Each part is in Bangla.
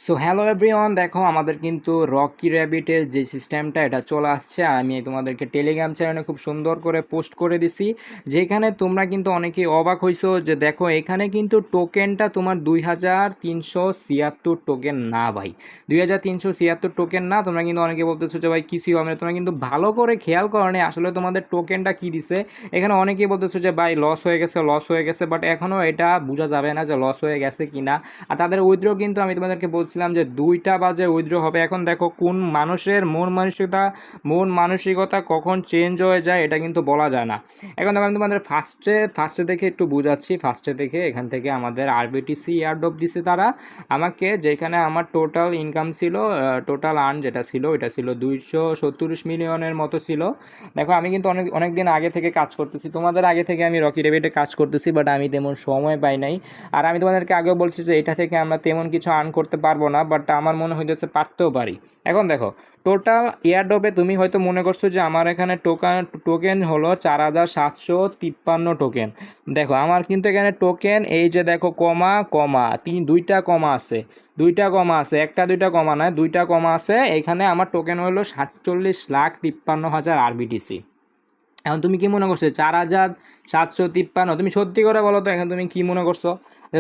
সো হ্যালো এভরিওয়ান, দেখো আমাদের কিন্তু রকি র্যাবিটের যে সিস্টেমটা এটা চলে আসছে। আর আমি তোমাদেরকে টেলিগ্রাম চ্যানেলে খুব সুন্দর করে পোস্ট করে দিছি, যেখানে তোমরা কিন্তু অনেকেই অবাক হইছো যে দেখো এখানে কিন্তু টোকেনটা তোমার 2376 টোকেন না ভাই, 2376 টোকেন না। তোমরা কিন্তু অনেকে বলতেছো যে ভাই কিছুই হবে না, তোমরা কিন্তু ভালো করে খেয়াল করো না আসলে তোমাদের টোকেনটা কি দিছে। এখানে অনেকেই বলতেছো যে ভাই লস হয়ে গেছে, লস হয়ে গেছে, বাট এখনও এটা বোঝা যাবে না যে লস হয়ে গেছে কি না। আর তাদের উইথড্র কিন্তু আমি তোমাদেরকে বলছিলাম যে 2টা বাজে উইথড্র হবে। এখন দেখো কোন মানুষের মন মানসিকতা কখন চেঞ্জ হয়ে যায় এটা কিন্তু বলা যায় না। এখন দেখো আমি তোমাদের ফার্স্টে দেখে একটু বুঝাচ্ছি। ফার্স্টে দেখে এখান থেকে আমাদের আরবিটিসি এয়ারড্রপ দিছে তারা আমাকে, যেখানে আমার টোটাল ইনকাম ছিল, টোটাল আর্ন যেটা ছিল এটা ছিল 237 মিলিয়নের মতো ছিল। দেখো আমি কিন্তু অনেক অনেক দিন আগে থেকে কাজ করতেছি, তোমাদের আগে থেকে আমি রকি রেবিটে কাজ করতেছি, বাট আমি তেমন সময় পাই নাই। আর আমি তোমাদেরকে আগেও বলছি যে এটা থেকে আমরা তেমন কিছু আর্ন করতে পারবো না, বাট আমার মনে হইতেছে পারতেও পারি। এখন দেখো টোটাল এয়ারড্রপে তুমি হয়তো মনে করছো যে আমার এখানে টোকেন হলো 4753 টোকেন। দেখো আমার কিন্তু এখানে টোকেন এই যে দেখো কমা কমা দুইটা কমা আছে, দুইটা কমা আছে, একটা দুইটা কমা নয়, দুইটা কমা আছে। এখানে আমার টোকেন হলো 47,53,000 আরবিটিসি। এখন তুমি কি মনে করছো 4753? তুমি সত্যি করে বলো তো এখন তুমি কি মনে করছো?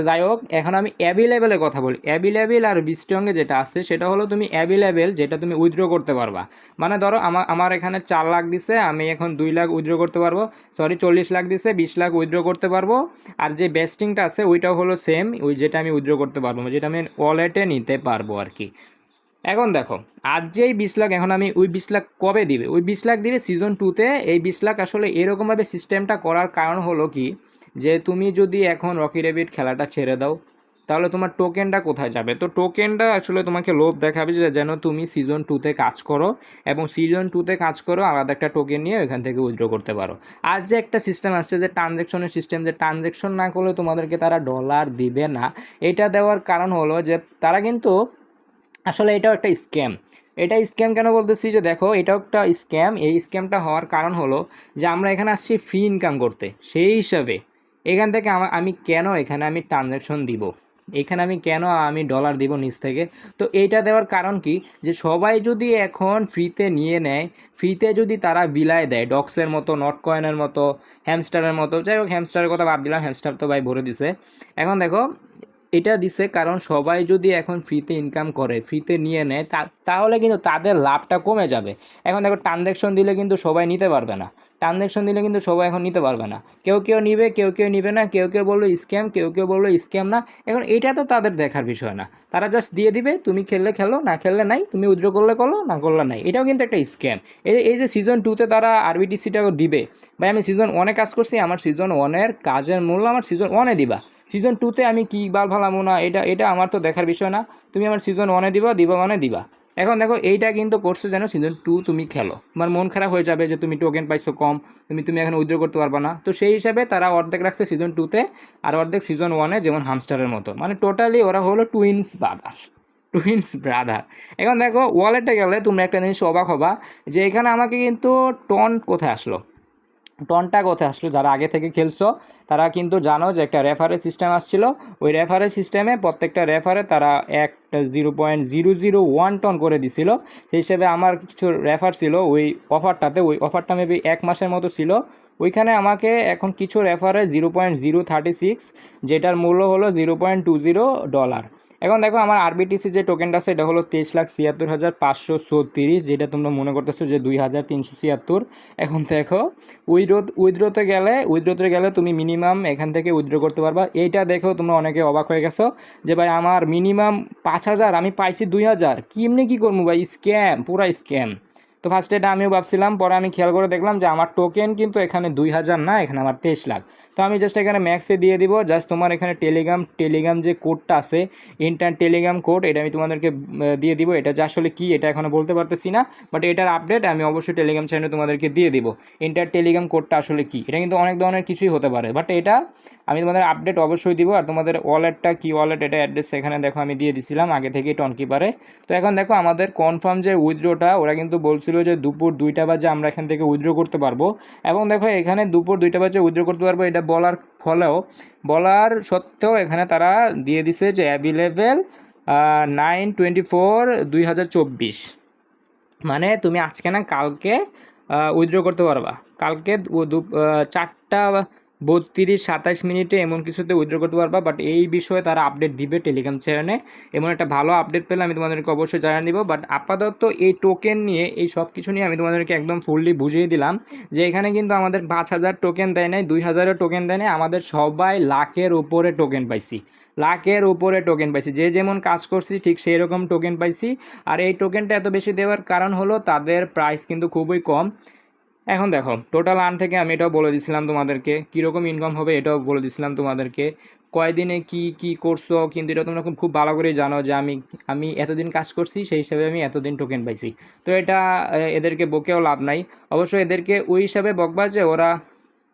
যাই হোক, এখন আমি অ্যাভেলেবেলের কথা বলি। অ্যাভেলেবেল আর বিস্ট্রংয়ে যেটা আছে সেটা হলো তুমি অ্যাভেলেবেল যেটা তুমি উইথড্র করতে পারবা। মানে ধরো আমার এখানে 4 লাখ দিছে, আমি এখন 2 লাখ উইথড্র করতে পারবো। সরি, 40 লাখ দিছে, 20 লাখ উইথড্র করতে পারবো। আর যে বেস্টিংটা আছে ওইটাও হলো সেম, ওই যেটা আমি উইথড্র করতে পারবো, যেটা আমি ওয়ালেটে নিতে পারবো আর কি। এখন দেখো আর যেই 20 লাখ, এখন আমি ওই 20 লাখ কবে দিবে? ওই 20 লাখ দিবে সিজন 2-তে। এই 20 লাখ আসলে এরকমভাবে সিস্টেমটা করার কারণ হলো কি, যে তুমি যদি এখন রকি রেবিট খেলাটা ছেড়ে দাও তাহলে তোমার টোকেনটা কোথায় যাবে? তো টোকেনটা আসলে তোমাকে লোভ দেখাবে যে যেন তুমি সিজন 2-তে কাজ করো, এবং সিজন 2-তে কাজ করো আলাদা একটা টোকেন নিয়ে ওইখান থেকে উইথড্র করতে পারো। আর যে একটা সিস্টেম আসছে যে ট্রানজ্যাকশনের সিস্টেম, যে ট্রানজ্যাকশন না করলে তোমাদেরকে তারা ডলার দিবে না। এটা দেওয়ার কারণ হলো যে তারা কিন্তু আসলে এটাও একটা স্ক্যাম। এটা স্ক্যাম কেন বলতেছি, যে দেখো এটাও একটা স্ক্যাম। এই স্ক্যামটা হওয়ার কারণ হলো যে আমরা এখানে আসছি ফ্রি ইনকাম করতে, সেই হিসাবে এখান থেকে আমি কেন এখানে আমি ট্রানজ্যাকশন দিব, এখানে আমি কেন আমি ডলার দিব নিচ থেকে? তো এইটা দেওয়ার কারণ কি, যে সবাই যদি এখন ফ্রিতে নিয়ে নেয়, ফ্রিতে যদি তারা বিলায় দেয় ডক্সের মতো, নট কয়েনের মতো, হ্যামস্টারের মতো, যাই হোক হ্যামস্টারের কথা বাদ দিলাম, হ্যামস্টার তো ভাই ভরে দিছে। এখন দেখো এটা দিছে কারণ সবাই যদি এখন ফ্রিতে ইনকাম করে, ফ্রিতে নিয়ে নেয়, তাহলে কিন্তু তাদের লাভটা কমে যাবে। এখন দেখো ট্রানজ্যাকশন দিলে কিন্তু সবাই নিতে পারবে না, ট্রানজ্যাকশন দিলে কিন্তু সবাই এখন নিতে পারবে না। কেউ কেউ নিবে, কেউ কেউ নিবে না, কেউ কেউ বললো স্ক্যাম, কেউ কেউ বললো স্ক্যাম না। এখন এটা তো তাদের দেখার বিষয় না, তারা জাস্ট দিয়ে দিবে, তুমি খেললে খেলো, না খেললে নাই, তুমি উইথড্র করলে করো, না করলে নাই। এটাও কিন্তু একটা স্ক্যাম। এই যে সিজন 2-তে তারা আরবিটিসিটাও দিবে, ভাই আমি সিজন 1-এ কাজ করছি, আমার সিজন 1-এর কাজের মূল্য আমার সিজন 1-এ দিবা। সিজন 2-তে আমি কী বাল ফালামো না, এটা এটা আমার তো দেখার বিষয় না। তুমি আমার সিজন 1-এ দিবা, দিবা মানে দিবা। এখন দেখো এইটা কিন্তু করছে যেন সিজন 2 তুমি খেলো, তোমার মন খারাপ হয়ে যাবে যে তুমি টোকেন পাইছো কম, তুমি এখন উইথড্র করতে পারবা না। তো সেই হিসাবে তারা অর্ধেক রাখছে সিজন 2-তে, আর অর্ধেক সিজন 1-এ, যেমন হামস্টারের মতো। মানে টোটালি ওরা হলো টুইন্স ব্রাদার। এখন দেখো ওয়ালেটে গেলে তুমি একটা জিনিস অবাক হবা, যে এখানে আমাকে কিন্তু টন কোথায় আসলো, টনটা কোথায় আসলো? যারা আগে থেকে খেলছো তারা কিন্তু জানো যে একটা রেফারের সিস্টেম আসছিল। ওই রেফারের সিস্টেমে প্রত্যেকটা রেফারে তারা একটা 0.001 টন করে দিছিল। সেই হিসেবে আমার কিছু রেফার ছিল ওই অফারটাতে, ওই অফারটা মেবি 1 মাসের মতো ছিল। ওইখানে আমাকে এখন কিছু রেফারে 0.036, যেটার মূল্য হলো $0.20। এখন দেখো আমার আরবিটিসি যে টোকেনটা আছে এটা হলো 23,76,536, যেটা তোমরা মনে করতেছো যে 2,376। এখন দেখো উইথড্রোতে গেলে তুমি মিনিমাম এখান থেকে উইথড্র করতে পারবা। এইটা দেখো তোমরা অনেকে অবাক হয়ে গেছো যে ভাই আমার মিনিমাম 5,000, আমি পাইছি 2,000, এমনি কী করবো ভাই? স্ক্যাম, পুরা স্ক্যাম। তো ফার্স্টে এটা আমিও ভাবছিলাম, পরে আমি খেয়াল করে দেখলাম যে আমার টোকেন কিন্তু এখানে 2,000 না, এখানে আমার 23 লাখ। তো আমি জাস্ট এখানে ম্যাক্সে দিয়ে দিব। জাস্ট তোমার এখানে টেলিগ্রাম যে কোডটা আছে, ইন্টার টেলিগ্রাম কোড, এটা আমি তোমাদেরকে দিয়ে দিব। এটা যে আসলে কি এটা এখনও বলতে পারতেছি না, বাট এটার আপডেট আমি অবশ্যই টেলিগ্রাম চ্যানেলে তোমাদেরকে দিয়ে দিব। ইন্টার টেলিগ্রাম কোডটা আসলে কি, এটা কিন্তু অনেক ধরনের কিছুই হতে পারে, বাট এটা আমি তোমাদের আপডেট অবশ্যই দিব। আর তোমাদের ওয়ালেটটা কি ওয়ালেট, এটা অ্যাড্রেস এখানে দেখো আমি দিয়ে দিছিলাম আগে থেকেই টনকিপারে। তো এখন দেখো আমাদের কনফার্ম যে উইথড্রোটা, ওরা কিন্তু বলছিল যে দুপুর 2টা বাজে আমরা এখান থেকে উইথড্র করতে পারবো। এবং দেখো এখানে দুপুর 2টা বাজে উইথড্র করতে পারবো, এটা বলার সত্ত্বেও এখানে তারা দিয়ে দিছে যে অ্যাভেলেবেল 9/24/2024, মানে তুমি আজকে না কালকে উইথড্র করতে পারবা। কালকে 4:32-27 এমন কিছুতে উইথড্র করতে পারবা। বাট এই বিষয়ে তারা আপডেট দিবে টেলিগ্রাম চ্যানেলে। এমন একটা ভালো আপডেট পেলে আমি তোমাদেরকে অবশ্যই জানিয়ে দিব। বাট আপাতত এই টোকেন নিয়ে, এই সব কিছু নিয়ে আমি তোমাদেরকে একদম ফুললি বুঝিয়ে দিলাম যে এখানে কিন্তু আমাদের 5,000 টোকেন দেয় নাই, 2,000 টোকেন দেয় নাই, আমাদের সবাই লাখের উপরে টোকেন পাইছি। লাখের উপরে টোকেন পাইছি, যে যেমন কাজ করছি ঠিক সেই রকম টোকেন পাইছি। আর এই টোকেনটা এত বেশি দেওয়ার কারণ হলো তাদের প্রাইস কিন্তু খুবই কম। এখন দেখো টোটাল আর্ন থেকে আমি এটাও বলে দিছিলাম তোমাদেরকে, কীরকম ইনকাম হবে এটাও বলে দিছিলাম তোমাদেরকে, কয়দিনে কি কি করছো, কিন্তু এটা তোমরা খুব ভালো করেই জানো যে আমি আমি এতদিন কাজ করছি, সেই হিসাবে আমি এতদিন টোকেন পাইছি। তো এটা এদেরকে বকেও লাভ নাই। অবশ্যই এদেরকে ওই হিসাবে বকবা যে ওরা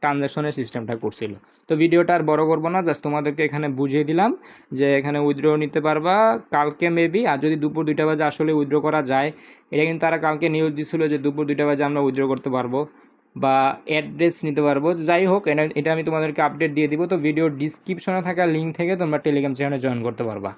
ট্রানজ্যাকশনের সিস্টেমটা করছিল। তো ভিডিওটা আর বড় করবো না, জাস্ট তোমাদেরকে এখানে বুঝিয়ে দিলাম যে এখানে উইথড্র নিতে পারবা কালকে মেবি। আর যদি দুপুর 2টা বাজে আসলে উইথড্র করা যায়, এটা কিন্তু তারা কালকে নিউজ দিছিল যে দুপুর 2টা বাজে আমরা উইথড্র করতে পারবো বা অ্যাড্রেস নিতে পারবো। যাই হোক, এটা আমি তোমাদেরকে আপডেট দিয়ে দিব। তো ভিডিওর ডিসক্রিপশনে থাকা লিঙ্ক থেকে তোমরা টেলিগ্রাম চ্যানেলে জয়েন করতে পারবা।